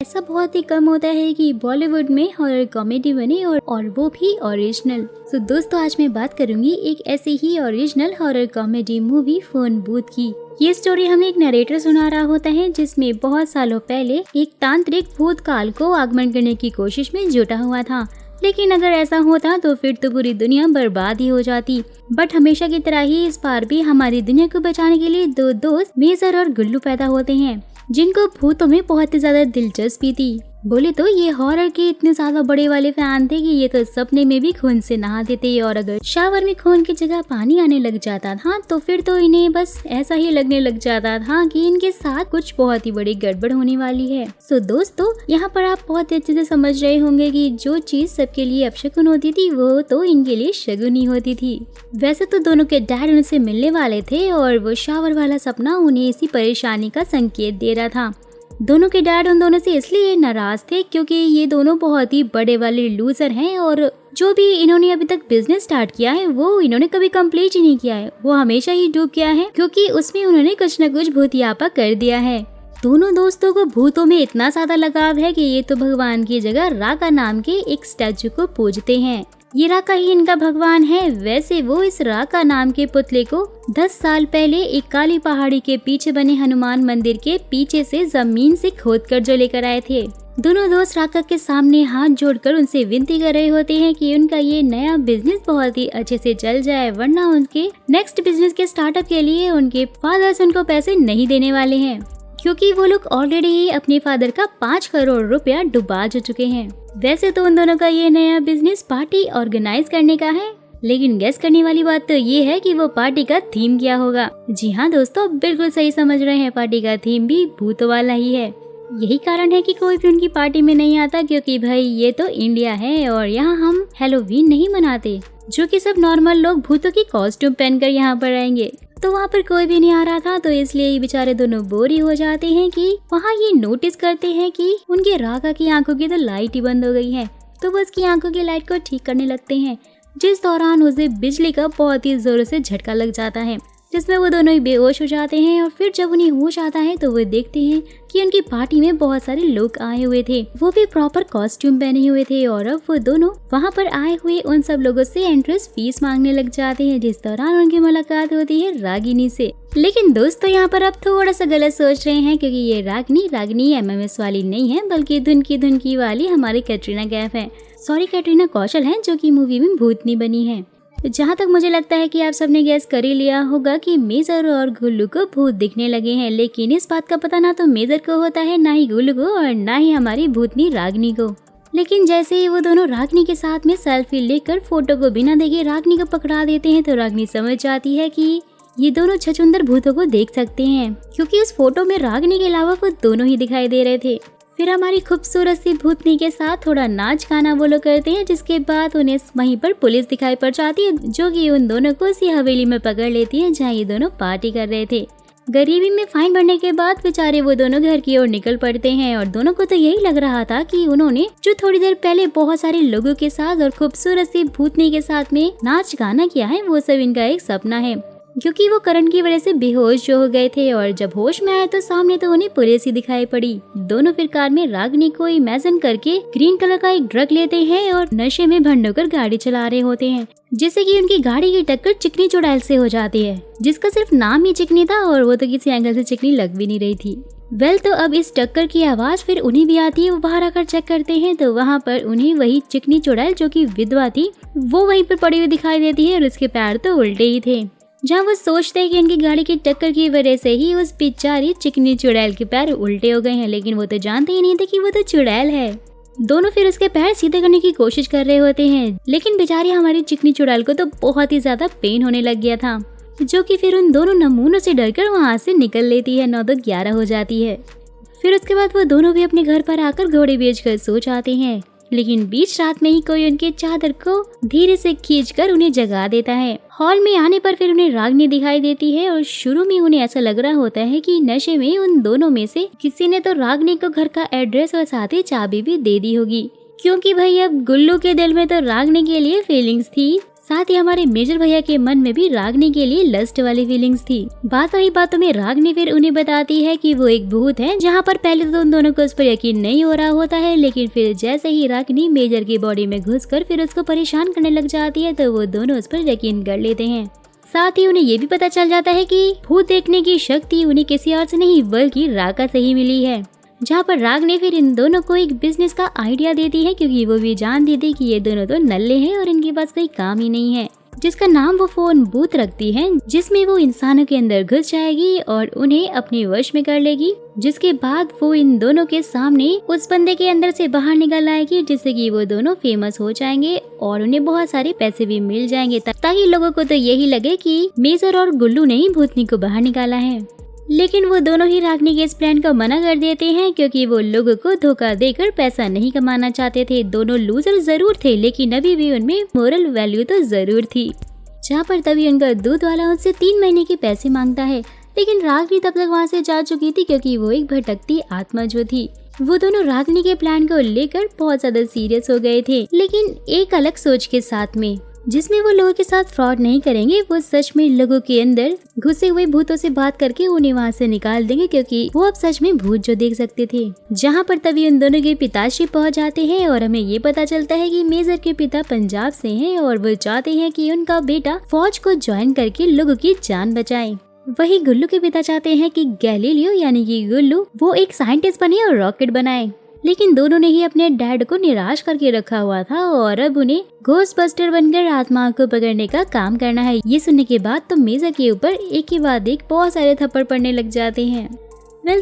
ऐसा बहुत ही कम होता है कि बॉलीवुड में हॉरर कॉमेडी बने और वो भी ओरिजिनल। तो दोस्तों आज मैं बात करूंगी एक ऐसी ही original horror comedy movie phone booth की। ये स्टोरी हमें एक नरेटर सुना रहा होता है जिसमें बहुत सालों पहले एक तांत्रिक भूतकाल को आगमन करने की कोशिश में जुटा हुआ था, लेकिन अगर ऐसा होता तो फिर तो पूरी दुनिया बर्बाद ही हो जाती। बट हमेशा की तरह ही इस बार भी हमारी दुनिया को बचाने के लिए दो दोस्त मेजर और गुल्लू पैदा होते हैं जिनको भूतों में बहुत ही ज्यादा दिलचस्पी थी। बोले तो ये हॉरर के इतने ज्यादा बड़े वाले फैन थे कि ये तो सपने में भी खून से नहाते थे और अगर शावर में खून की जगह पानी आने लग जाता था तो फिर तो इन्हें बस ऐसा ही लगने लग जाता था कि इनके साथ कुछ बहुत ही बड़ी गड़बड़ होने वाली है। सो दोस्तों यहाँ पर आप बहुत अच्छे से समझ रहे होंगे कि जो चीज सबके लिए अपशकुन होती थी वो तो इनके लिए शगुन ही होती थी। वैसे तो दोनों के डैड उनसे मिलने वाले थे और वो शावर वाला सपना उन्हें इसी परेशानी का संकेत दे रहा था। दोनों के डैड उन दोनों से इसलिए नाराज थे क्योंकि ये दोनों बहुत ही बड़े वाले लूजर हैं और जो भी इन्होंने अभी तक बिजनेस स्टार्ट किया है वो इन्होंने कभी कंप्लीट ही नहीं किया है, वो हमेशा ही डूब गया है क्योंकि उसमें उन्होंने कुछ न कुछ भूतियापा कर दिया है। दोनों दोस्तों को भूतों में इतना ज्यादा लगाव है कि ये तो भगवान की जगह राका नाम के एक स्टैचू को पूजते हैं। ये राका ही इनका भगवान है। वैसे वो इस राका नाम के पुतले को 10 साल पहले एक काली पहाड़ी के पीछे बने हनुमान मंदिर के पीछे से जमीन से खोदकर जो लेकर आए थे। दोनों दोस्त राका के सामने हाथ जोड़कर उनसे विनती कर रहे होते हैं कि उनका ये नया बिजनेस बहुत ही अच्छे से चल जाए, वरना उनके नेक्स्ट बिजनेस के स्टार्टअप के लिए उनके फादर्स उनको पैसे नहीं देने वाले हैं क्योंकि वो लोग ऑलरेडी ही अपने फादर का 5 करोड़ रुपया डुबा चुके हैं। वैसे तो उन दोनों का ये नया बिजनेस पार्टी ऑर्गेनाइज करने का है, लेकिन गेस करने वाली बात तो ये है कि वो पार्टी का थीम क्या होगा। जी हाँ दोस्तों, बिल्कुल सही समझ रहे हैं, पार्टी का थीम भी भूतों वाला ही है। यही कारण है कि कोई भी उनकी पार्टी में नहीं आता क्योंकि भाई ये तो इंडिया है और यहाँ हम हैलोवीन नहीं मनाते, जो कि सब नॉर्मल लोग भूतों की कॉस्ट्यूम पहनकर यहाँ पर आएंगे। तो वहाँ पर कोई भी नहीं आ रहा था तो इसलिए ये बेचारे दोनों बोर ही हो जाते हैं कि वहाँ ये नोटिस करते हैं कि उनके राका की आंखों की तो लाइट ही बंद हो गई है। तो वो उसकी आंखों की लाइट को ठीक करने लगते हैं, जिस दौरान उसे बिजली का बहुत ही जोर से झटका लग जाता है जिसमें वो दोनों ही बेहोश हो जाते हैं। और फिर जब उन्हें होश आता है तो वो देखते हैं कि उनकी पार्टी में बहुत सारे लोग आए हुए थे, वो भी प्रॉपर कॉस्ट्यूम पहने हुए थे और अब वो दोनों वहाँ पर आए हुए उन सब लोगों से एंट्रेंस फीस मांगने लग जाते हैं, जिस दौरान उनकी मुलाकात होती है रागिनी से। लेकिन दोस्तों यहाँ पर आप थोड़ा सा गलत सोच रहे हैं क्योंकि ये रागिनी MMS वाली नहीं है, बल्कि धुनकी वाली हमारी कैटरीना कैफ है। सॉरी, कैटरीना कौशल है जो की मूवी में भूतनी बनी है। जहाँ तक मुझे लगता है कि आप सबने गैस कर ही लिया होगा कि मेजर और गुल्लू को भूत दिखने लगे हैं, लेकिन इस बात का पता ना तो मेजर को होता है, ना ही गुल्लू को और ना ही हमारी भूतनी रागिनी को। लेकिन जैसे ही वो दोनों रागिनी के साथ में सेल्फी लेकर फोटो को बिना देखे रागिनी को पकड़ा देते हैं तो रागिनी समझ जाती है कि ये दोनों छछूंदर भूतों को देख सकते हैं क्योंकि उस फोटो में रागिनी के अलावा वो दोनों ही दिखाई दे रहे थे। फिर हमारी खूबसूरत सी भूतनी के साथ थोड़ा नाच गाना वो लोग करते हैं, जिसके बाद उन्हें वहीं पर पुलिस दिखाई पड़ जाती है जो कि उन दोनों को उसी हवेली में पकड़ लेती है जहाँ ये दोनों पार्टी कर रहे थे। गरीबी में फाइन भरने के बाद बेचारे वो दोनों घर की ओर निकल पड़ते हैं और दोनों को तो यही लग रहा था कि उन्होंने जो थोड़ी देर पहले बहुत सारे लोगों के साथ और खूबसूरत सी भूतनी के साथ में नाच गाना किया है वो सब इनका एक सपना है, क्योंकि वो करंट की वजह से बेहोश जो हो गए थे और जब होश में आए तो सामने तो उन्हें पुलिस ही दिखाई पड़ी। दोनों फिर कार में रागिनी को इमेजिन करके ग्रीन कलर का एक ड्रग लेते हैं और नशे में भंड होकर गाड़ी चला रहे होते हैं, जिससे कि उनकी गाड़ी की टक्कर चिकनी चुड़ैल से हो जाती है, जिसका सिर्फ नाम ही चिकनी था और वो तो किसी एंगल से चिकनी लग भी नहीं रही थी। तो अब इस टक्कर की आवाज फिर उन्हें भी आती है। वो बाहर आकर चेक करते हैं तो वहाँ पर उन्हें वही चिकनी चुड़ैल जो कि विधवा थी वो वहीं पर पड़ी हुई दिखाई देती है और उसके पैर तो उल्टे ही थे। जहाँ वो सोचते हैं कि इनकी गाड़ी की टक्कर की वजह से ही उस बेचारी चिकनी चुड़ैल के पैर उल्टे हो गए हैं, लेकिन वो तो जानते ही नहीं थे कि वो तो चुड़ैल है। दोनों फिर उसके पैर सीधे करने की कोशिश कर रहे होते हैं, लेकिन बेचारी हमारी चिकनी चुड़ैल को तो बहुत ही ज्यादा पेन होने लग गया था, जो कि फिर उन दोनों नमूनों से डरकर वहाँ से निकल लेती है। 9 तो 11 हो जाती है। फिर उसके बाद वो दोनों भी अपने घर पर आकर घोड़े बेचकर सो जाते हैं, लेकिन बीच रात में ही कोई उनके चादर को धीरे से खींचकर उन्हें जगा देता है। हॉल में आने पर फिर उन्हें रागिनी दिखाई देती है और शुरू में उन्हें ऐसा लग रहा होता है कि नशे में उन दोनों में से किसी ने तो रागिनी को घर का एड्रेस और साथ ही चाबी भी दे दी होगी, क्योंकि भाई अब गुल्लू के दिल में तो रागिनी के लिए फीलिंग्स थी। साथ ही हमारे मेजर भैया के मन में भी रागनी के लिए लस्ट वाली फीलिंग्स थी। बातों ही बातों में रागनी फिर उन्हें बताती है कि वो एक भूत है, जहाँ पर पहले तो उन दोनों को उस पर यकीन नहीं हो रहा होता है, लेकिन फिर जैसे ही रागनी मेजर की बॉडी में घुसकर फिर उसको परेशान करने लग जाती है तो वो दोनों उस पर यकीन कर लेते हैं। साथ ही उन्हें ये भी पता चल जाता है कि भूत देखने की शक्ति उन्हें किसी और से नहीं बल्कि राका से ही मिली है, जहाँ पर रागनी फिर इन दोनों को एक बिजनेस का आइडिया देती है, क्योंकि वो भी जानती थी कि ये दोनों तो नल्ले हैं और इनके पास कोई काम ही नहीं है, जिसका नाम वो फोन बूथ रखती है, जिसमें वो इंसानों के अंदर घुस जाएगी और उन्हें अपने वश में कर लेगी, जिसके बाद वो इन दोनों के सामने उस बंदे के अंदर से बाहर निकल आएगी, जिससे कि वो दोनों फेमस हो जाएंगे और उन्हें बहुत सारे पैसे भी मिल जाएंगे, ताकि लोगों को तो यही लगे कि मेजर और गुल्लू ने ही भूतनी को बाहर निकाला है। लेकिन वो दोनों ही रागनी के इस प्लान को मना कर देते हैं, क्योंकि वो लोगों को धोखा देकर पैसा नहीं कमाना चाहते थे। दोनों लूजर जरूर थे, लेकिन अभी भी उनमें मोरल वैल्यू तो जरूर थी। जहाँ पर तभी उनका दूध वाला उनसे 3 महीने के पैसे मांगता है, लेकिन रागनी तब तक वहाँ से जा चुकी थी, क्योंकि वो एक भटकती आत्मा जो थी। वो दोनों रागनी के प्लान को लेकर बहुत ज्यादा सीरियस हो गए थे, लेकिन एक अलग सोच के साथ में, जिसमें वो लोगों के साथ फ्रॉड नहीं करेंगे। वो सच में लोगों के अंदर घुसे हुए भूतों से बात करके उन्हें वहाँ से निकाल देंगे, क्योंकि वो अब सच में भूत जो देख सकते थे। जहाँ पर तभी उन दोनों के पिताश्री पहुँच जाते हैं और हमें ये पता चलता है कि मेजर के पिता पंजाब से हैं और वो चाहते हैं कि उनका बेटा फौज को ज्वाइन करके लोगों की जान बचाए। वही गुल्लू के पिता चाहते हैं कि गैलीलियो यानी कि गुल्लू वो एक साइंटिस्ट बने और रॉकेट बनाए, लेकिन दोनों ने ही अपने डैड को निराश करके रखा हुआ था और अब उन्हें घोस्टबस्टर बनकर आत्माओं को पकड़ने का काम करना है। ये सुनने के बाद तो मेजर के ऊपर एक के बाद एक बहुत सारे थप्पड़ पड़ने लग जाते हैं।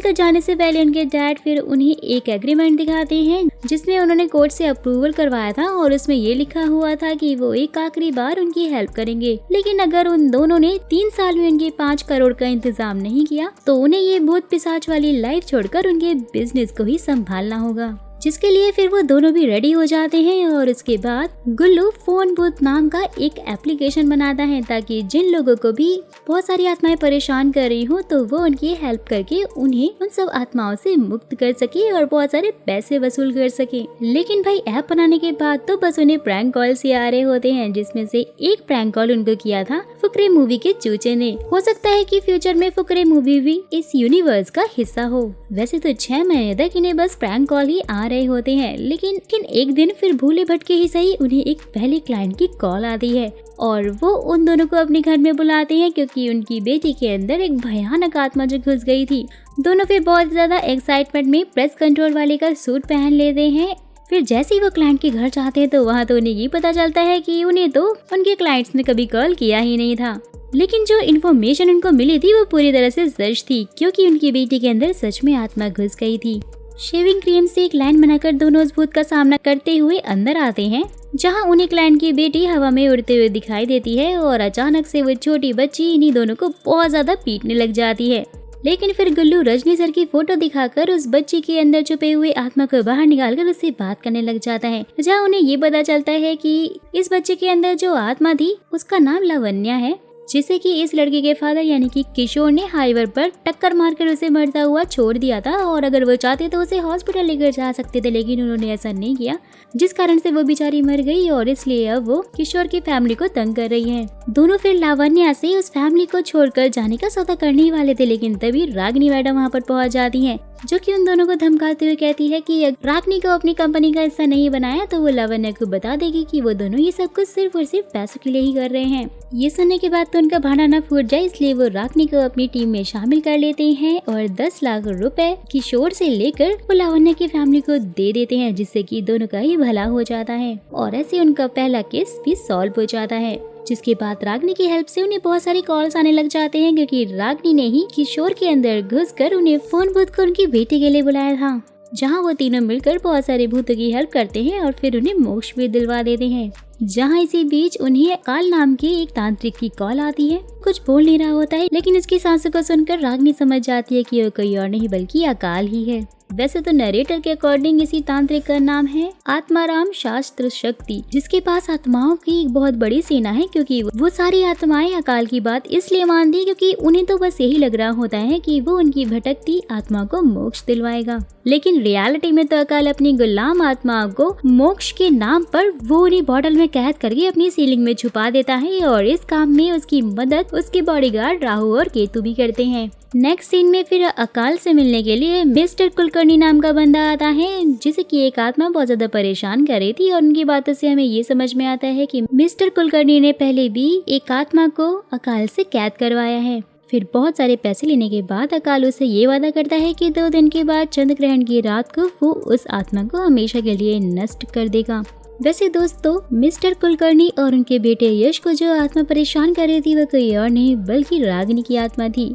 तो जाने से पहले उनके डैड फिर उन्हें एक एग्रीमेंट दिखाते हैं, जिसमें उन्होंने कोर्ट से अप्रूवल करवाया था और उसमें ये लिखा हुआ था कि वो एक आखिरी बार उनकी हेल्प करेंगे, लेकिन अगर उन दोनों ने 3 साल में उनके 5 करोड़ का इंतजाम नहीं किया तो उन्हें ये भूत पिशाच वाली लाइफ छोड़कर उनके बिजनेस को ही संभालना होगा, जिसके लिए फिर वो दोनों भी रेडी हो जाते हैं। और उसके बाद गुल्लू फोन बूथ नाम का एक एप्लीकेशन बनाता है, ताकि जिन लोगों को भी बहुत सारी आत्माएं परेशान कर रही हो तो वो उनकी हेल्प करके उन्हें उन सब आत्माओं से मुक्त कर सके और बहुत सारे पैसे वसूल कर सके। लेकिन भाई ऐप बनाने के बाद तो बस उन्हें प्रैंक कॉल्स ही आ रहे होते हैं, जिसमें से एक प्रैंक कॉल उनको किया था फुकरे मूवी के चूचे ने। हो सकता है कि फ्यूचर में फुकरे मूवी भी इस यूनिवर्स का हिस्सा हो। वैसे तो 6 महीने तक इन्हें बस प्रैंक कॉल ही आ रहे होते हैं, लेकिन एक दिन फिर भूले भटके ही सही उन्हें एक पहले क्लाइंट की कॉल आती है और वो उन दोनों को अपने घर में बुलाते हैं, क्योंकि उनकी बेटी के अंदर एक भयानक आत्मा जो घुस गई थी। दोनों फिर बहुत ज्यादा एक्साइटमेंट में प्रेस कंट्रोल वाले का सूट पहन लेते हैं। फिर जैसे ही वो क्लाइंट के घर जाते हैं तो वहाँ तो उन्हें ये पता चलता है कि उन्हें तो उनके क्लाइंट्स ने कभी कॉल किया ही नहीं था, लेकिन जो इन्फॉर्मेशन उनको मिली थी वो पूरी तरह से सच थी, क्योंकि उनकी बेटी के अंदर सच में आत्मा घुस गई थी। शेविंग क्रीम से एक लाइन बनाकर दोनों उस भूत का सामना करते हुए अंदर आते हैं, जहां उन्हें क्लाइंट की बेटी हवा में उड़ते हुए दिखाई देती है और अचानक से वो छोटी बच्ची इन्हीं दोनों को बहुत ज्यादा पीटने लग जाती है। लेकिन फिर गुल्लू रजनी सर की फोटो दिखाकर उस बच्ची के अंदर छुपे हुए आत्मा को बाहर निकालकर उससे बात करने लग जाता है, जहाँ उन्हें ये पता चलता है कि इस बच्चे के अंदर जो आत्मा थी उसका नाम लावण्या है, जिसे कि इस लड़के के फादर यानी कि किशोर ने हाईवे पर टक्कर मारकर उसे मरता हुआ छोड़ दिया था, और अगर वो चाहते तो उसे हॉस्पिटल लेकर जा सकते थे, लेकिन उन्होंने ऐसा नहीं किया, जिस कारण से वो बेचारी मर गई और इसलिए अब वो किशोर की फैमिली को तंग कर रही है। दोनों फिर लावण्या से उस फैमिली को छोड़कर जाने का सौदा करने ही वाले थे, लेकिन तभी रागिनी मैडम वहाँ पर पहुँच जाती है, जो कि उन दोनों को धमकाते हुए कहती है कि अगर रागिनी को अपनी कंपनी का हिस्सा नहीं बनाया तो वो लावण्या को बता देगी कि वो दोनों ये सब कुछ सिर्फ और सिर्फ पैसों के लिए ही कर रहे हैं। ये सुनने के बाद तो उनका भाना न फूट जाए, इसलिए वो रागिनी को अपनी टीम में शामिल कर लेते हैं और 10 लाख रुपए किशोर से लेकर वो लावण्या की फैमिली को दे देते हैं, जिससे कि दोनों का ही भला हो जाता है और ऐसे उनका पहला केस भी सॉल्व हो जाता है। जिसके बाद रागिनी की हेल्प से उन्हें बहुत सारे कॉल्स आने लग जाते हैं, क्योंकि रागिनी ने ही किशोर के अंदर घुसकर उन्हें फोन बूथ को उनकी बेटी के लिए बुलाया था, जहां वो तीनों मिलकर बहुत सारे भूतों की हेल्प करते हैं और फिर उन्हें मोक्ष भी दिलवा देते हैं। जहां इसी बीच उन्हें अकाल नाम के एक तांत्रिक की कॉल आती है। कुछ बोल नहीं रहा होता है, लेकिन उसकी सांसों को सुनकर रागिनी समझ जाती है कि वो कोई और नहीं बल्कि अकाल ही है। वैसे तो नरेटर के अकॉर्डिंग इसी तांत्रिक का नाम है आत्माराम शास्त्र शक्ति, जिसके पास आत्माओं की एक बहुत बड़ी सेना है, क्योंकि वो सारी आत्माएं अकाल की बात इसलिए मानती है क्योंकि उन्हें तो बस यही लग रहा होता है कि वो उनकी भटकती आत्मा को मोक्ष दिलवाएगा। लेकिन रियलिटी में तो अकाल अपनी गुलाम आत्माओं को मोक्ष के नाम पर वो उन्हें बॉटल में कैद करके अपनी सीलिंग में छुपा देता है, और इस काम में उसकी मदद उसके बॉडीगार्ड राहु और केतु भी करते हैं। नेक्स्ट सीन में फिर अकाल से मिलने के लिए मिस्टर कुलकर्णी नाम का बंदा आता है, जिसे कि एक आत्मा बहुत ज्यादा परेशान कर रही थी, और उनकी बातों से हमें ये समझ में आता है कि मिस्टर कुलकर्णी ने पहले भी एक आत्मा को अकाल से कैद करवाया है। फिर बहुत सारे पैसे लेने के बाद अकाल उसे ये वादा करता है कि 2 दिन के बाद चंद्र ग्रहण की रात को वो उस आत्मा को हमेशा के लिए नष्ट कर देगा। वैसे दोस्तों, मिस्टर कुलकर्णी और उनके बेटे यश को जो आत्मा परेशान कर रही थी वो कोई और नहीं बल्कि रागिनी की आत्मा थी।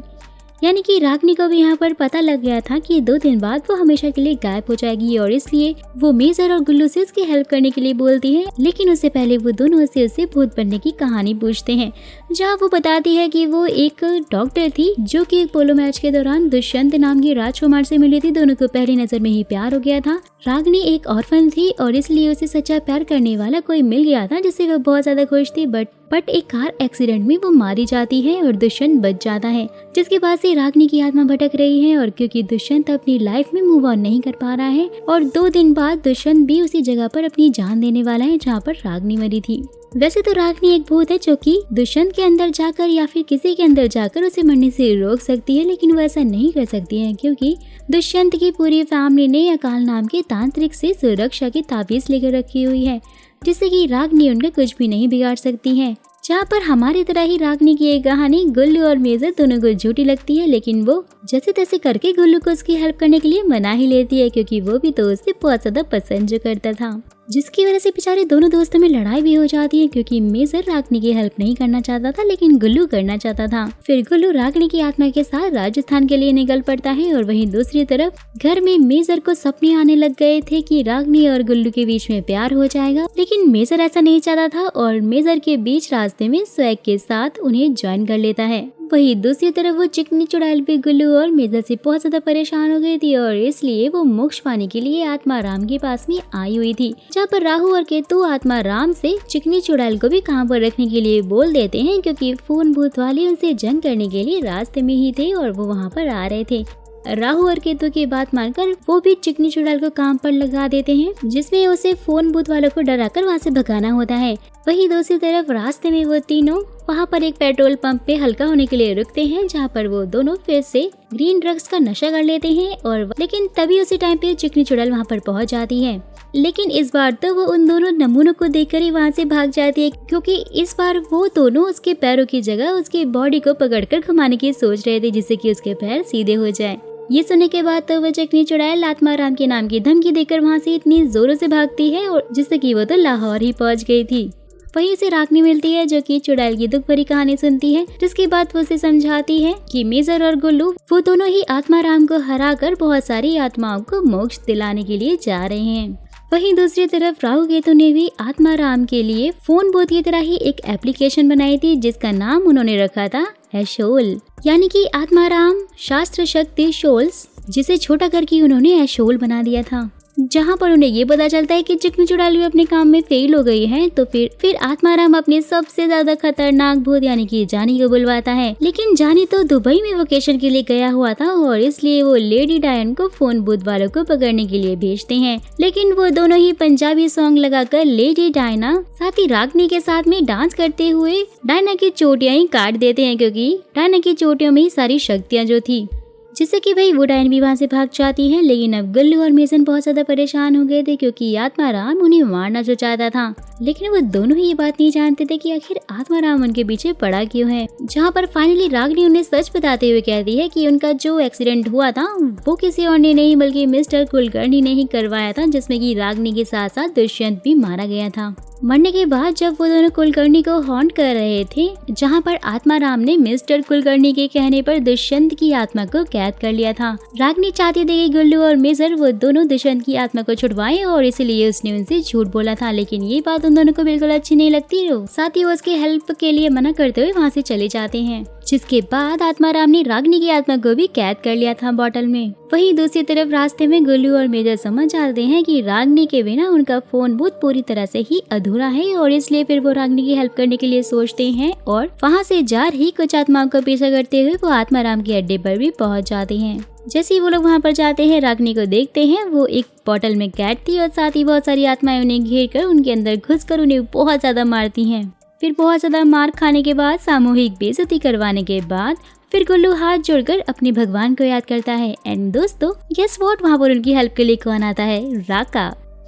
यानी कि रागिनी को भी यहाँ पर पता लग गया था कि 2 दिन बाद वो हमेशा के लिए गायब हो जाएगी, और इसलिए वो मेजर और गुल्लू से उसकी हेल्प करने के लिए बोलती है। लेकिन उससे पहले वो दोनों से उसे भूत बनने की कहानी पूछते हैं, जहाँ वो बताती है कि वो एक डॉक्टर थी जो कि एक पोलो मैच के दौरान दुष्यंत नाम की राजकुमार से मिली थी। दोनों को पहली नजर में ही प्यार हो गया था। रागिनी एक ऑर्फन थी और इसलिए उसे सच्चा प्यार करने वाला कोई मिल गया था, जिससे वो बहुत ज्यादा खुश थी। बट एक कार एक्सीडेंट में वो मारी जाती है और दुष्यंत बच जाता है, जिसके बाद से रागिनी की आत्मा भटक रही है। और क्योंकि दुष्यंत अपनी लाइफ में मूव ऑन नहीं कर पा रहा है, और 2 दिन बाद दुष्यंत भी उसी जगह पर अपनी जान देने वाला है जहाँ पर रागिनी मरी थी। वैसे तो रागिनी एक भूत है जो कि दुष्यंत के अंदर जाकर या फिर किसी के अंदर जाकर उसे मरने से रोक सकती है, लेकिन वो ऐसा नहीं कर सकती है क्योंकि दुष्यंत की पूरी फैमिली ने अकाल नाम के तांत्रिक से सुरक्षा की ताबीज लेकर रखी हुई है, जिससे कि रागिनी उनका कुछ भी नहीं बिगाड़ सकती है। जहाँ पर हमारी तरह ही रागिनी की एक कहानी गुल्लू और मेजर दोनों को झूठी लगती है, लेकिन वो जैसे तैसे करके गुल्लू को उसकी हेल्प करने के लिए मना ही लेती है, क्योंकि वो भी तो उसे बहुत ज्यादा पसंद जो करता था, जिसकी वजह से बेचारे दोनों दोस्तों में लड़ाई भी हो जाती है, क्योंकि मेजर रागिनी की हेल्प नहीं करना चाहता था लेकिन गुल्लू करना चाहता था। फिर गुल्लू रागिनी की आत्मा के साथ राजस्थान के लिए निकल पड़ता है, और वहीं दूसरी तरफ घर में मेजर को सपने आने लग गए थे कि रागिनी और गुल्लू के बीच में प्यार हो जाएगा, लेकिन मेजर ऐसा नहीं चाहता था और मेजर के बीच रास्ते में स्वैग के साथ उन्हें ज्वाइन कर लेता है। वही दूसरी तरफ वो चिकनी चुड़ैल भी गुल्लू और मेजर से बहुत ज्यादा परेशान हो गई थी, और इसलिए वो मोक्ष पाने के लिए आत्मा राम के पास में आई हुई थी, जहाँ पर राहु और केतु आत्मा राम से चिकनी चुड़ैल को भी कहाँ पर रखने के लिए बोल देते हैं, क्योंकि फोन भूत वाले उनसे जंग करने के लिए रास्ते में ही थे और वो वहाँ पर आ रहे थे। राहु और केतु की बात मानकर वो भी चिकनी चुड़ैल को काम पर लगा देते हैं, जिसमें उसे फोन बूथ वालों को डराकर वहाँ से भगाना होता है। वहीं दूसरी तरफ रास्ते में वो तीनों वहाँ पर एक पेट्रोल पंप पे हल्का होने के लिए रुकते हैं, जहाँ पर वो दोनों फिर से ग्रीन ड्रग्स का नशा कर लेते हैं, और लेकिन तभी उसी टाइम पे चिकनी चुड़ैल वहाँ पर पहुँच जाती है। लेकिन इस बार तो वो उन दोनों नमूनों को देखकर ही वहाँ से भाग जाती है, क्योंकि इस बार वो दोनों उसके पैरों की जगह उसकी बॉडी को पकड़कर घुमाने की सोच रहे थे, जिससे कि उसके पैर सीधे हो जाए। ये सुनने के बाद तो वो चिकनी चुड़ैल आत्मा राम के नाम की धमकी देकर वहाँ से इतनी जोरों से भागती है, और जिससे कि वो तो लाहौर ही पहुँच गई थी। वहीं उसे रागिनी मिलती है, जो कि चुड़ैल की दुख भरी कहानी सुनती है, जिसके बाद वो उसे समझाती है कि मेजर और गुल्लू वो दोनों ही आत्मा राम को हराकर बहुत सारी आत्माओं को मोक्ष दिलाने के लिए जा रहे हैं। वहीं दूसरी तरफ राहु केतु ने भी आत्मा राम के लिए फोन बूथ की तरह ही एक एप्लीकेशन बनाई थी, जिसका नाम उन्होंने रखा था एशोल, यानी कि आत्मा राम शास्त्र शक्ति शोल्स, जिसे छोटा करके उन्होंने एशोल बना दिया था। जहाँ पर उन्हें ये पता चलता है कि चिकनी चुड़ैल भी अपने काम में फेल हो गई है, तो फिर आत्माराम अपने सबसे ज्यादा खतरनाक भूत यानी कि जानी को बुलवाता है। लेकिन जानी तो दुबई में वेकेशन के लिए गया हुआ था, और इसलिए वो लेडी डायन को फोन बूथ वालों को पकड़ने के लिए भेजते हैं। लेकिन वो दोनों ही पंजाबी सॉन्ग लगाकर लेडी डायना साथ ही रागिनी के साथ में डांस करते हुए डायना की चोटियां ही काट देते हैं, क्योंकि डायना की चोटियों में ही सारी शक्तियाँ जो थी, जिससे कि भाई वो डायन भी वहाँ से भाग जाती है। लेकिन अब गुल्लू और मेसन बहुत ज्यादा परेशान हो गए थे, क्योंकि आत्माराम उन्हें मारना जो चाहता था, लेकिन वो दोनों ही ये बात नहीं जानते थे कि आखिर आत्माराम उनके पीछे पड़ा क्यों है। जहाँ पर फाइनली रागिनी उन्हें सच बताते हुए कहती है कि उनका जो एक्सीडेंट हुआ था वो किसी और ने नहीं बल्कि मिस्टर कुलकर्णी ने ही करवाया था, जिसमें कि रागिनी के साथ साथ दुष्यंत भी मारा गया था। मरने के बाद जब वो दोनों कुलकर्णी को हॉन्ट कर रहे थे, जहाँ पर आत्माराम ने मिस्टर कुलकर्णी के कहने पर दुष्यंत की आत्मा को कैद कर लिया था। रागिनी चाहती थी कि गुल्लू और मेजर वो दोनों दुष्यंत की आत्मा को छुड़वाएं, और इसीलिए उसने उनसे झूठ बोला था। लेकिन ये बात उन दोनों को बिल्कुल अच्छी नहीं लगती, साथ ही वो उसकी हेल्प के लिए मना करते हुए वहाँ से चले जाते हैं। जिसके बाद आत्माराम ने रागिनी की आत्मा को भी कैद कर लिया था बॉटल में। वहीं दूसरी तरफ रास्ते में गुल्लू और मेजर समझ जाते हैं कि रागिनी के बिना उनका फोन बूथ पूरी तरह से ही अधूरा है और इसलिए फिर वो रागिनी की हेल्प करने के लिए सोचते हैं और वहाँ से जा रही कुछ आत्माओं का पीछा करते हुए वो आत्माराम के अड्डे पर भी पहुँच जाते हैं। जैसे ही वो लोग वहाँ पर जाते हैं, रागिनी को देखते हैं वो एक बॉटल में कैद थी और साथ ही बहुत सारी आत्माएं उन्हें घेर कर उनके अंदर घुसकर उन्हें बहुत ज्यादा मारती हैं। फिर बहुत ज्यादा मार खाने के बाद, सामूहिक बेइज्जती करवाने के बाद फिर गुल्लू हाथ जोड़कर अपने भगवान को याद करता है। एंड दोस्तों गेस व्हाट, वहाँ पर उनकी हेल्प के लिए कौन आता है?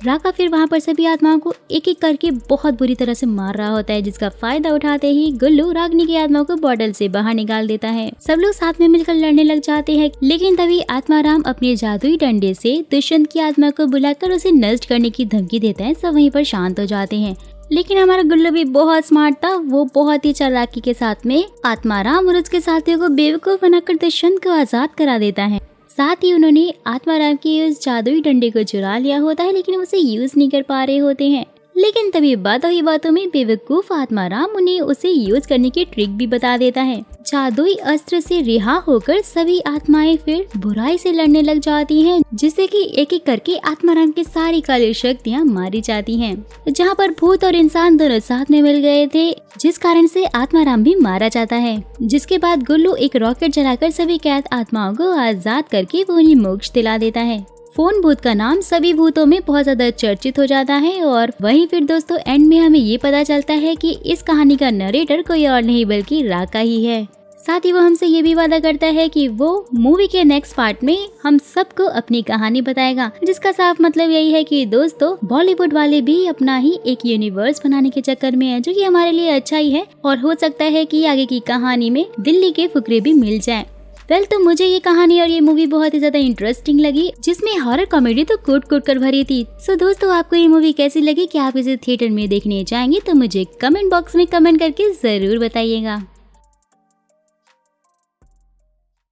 राका फिर वहाँ पर सभी आत्माओं को एक एक करके बहुत बुरी तरह से मार रहा होता है, जिसका फायदा उठाते ही गुल्लू रागिनी की आत्मा को बॉटल से बाहर निकाल देता है। सब लोग साथ में मिलकर लड़ने लग जाते हैं, लेकिन तभी आत्माराम अपने जादुई डंडे से दुष्यंत की आत्मा को बुलाकर उसे नष्ट करने की धमकी देता है। सब वहीं पर शांत हो जाते हैं, लेकिन हमारा गुल्लू भी बहुत स्मार्ट था। वो बहुत ही चालाकी के साथ में आत्माराम और उसके साथियों को बेवकूफ बनाकर दुष्यंत को आजाद करा देता है। साथ ही उन्होंने आत्माराम के उस जादुई डंडे को चुरा लिया होता है, लेकिन उसे यूज नहीं कर पा रहे होते हैं। लेकिन तभी बातों ही बातों में बेवकूफ आत्माराम उन्हें उसे यूज करने की ट्रिक भी बता देता है। जादुई अस्त्र से रिहा होकर सभी आत्माएं फिर बुराई से लड़ने लग जाती हैं, जिससे कि एक एक करके आत्माराम की सारी काली शक्तियां मारी जाती हैं। जहां पर भूत और इंसान दोनों साथ में मिल गए थे, जिस कारण से आत्माराम भी मारा जाता है। जिसके बाद गुल्लू एक रॉकेट जलाकर सभी कैद आत्माओं को आजाद करके वो उन्हें मोक्ष दिला देता है। फोन भूत का नाम सभी भूतों में बहुत ज्यादा चर्चित हो जाता है और वहीं फिर दोस्तों एंड में हमें ये पता चलता है कि इस कहानी का नरेटर कोई और नहीं बल्कि राका ही है। साथ ही वो हमसे ये भी वादा करता है कि वो मूवी के नेक्स्ट पार्ट में हम सबको अपनी कहानी बताएगा, जिसका साफ मतलब यही है कि दोस्तों बॉलीवुड वाले भी अपना ही एक यूनिवर्स बनाने के चक्कर में है, जो कि हमारे लिए अच्छा ही है और हो सकता है कि आगे की कहानी में दिल्ली के फुकरे भी मिल जाए। तो मुझे ये कहानी और ये मूवी बहुत ही ज्यादा इंटरेस्टिंग लगी, जिसमें हॉरर कॉमेडी तो कूट कूट कर भरी थी। सो दोस्तों आपको ये मूवी कैसी लगी? क्या आप इसे थिएटर में देखने जाएंगे? तो मुझे कमेंट बॉक्स में कमेंट करके जरूर बताइएगा।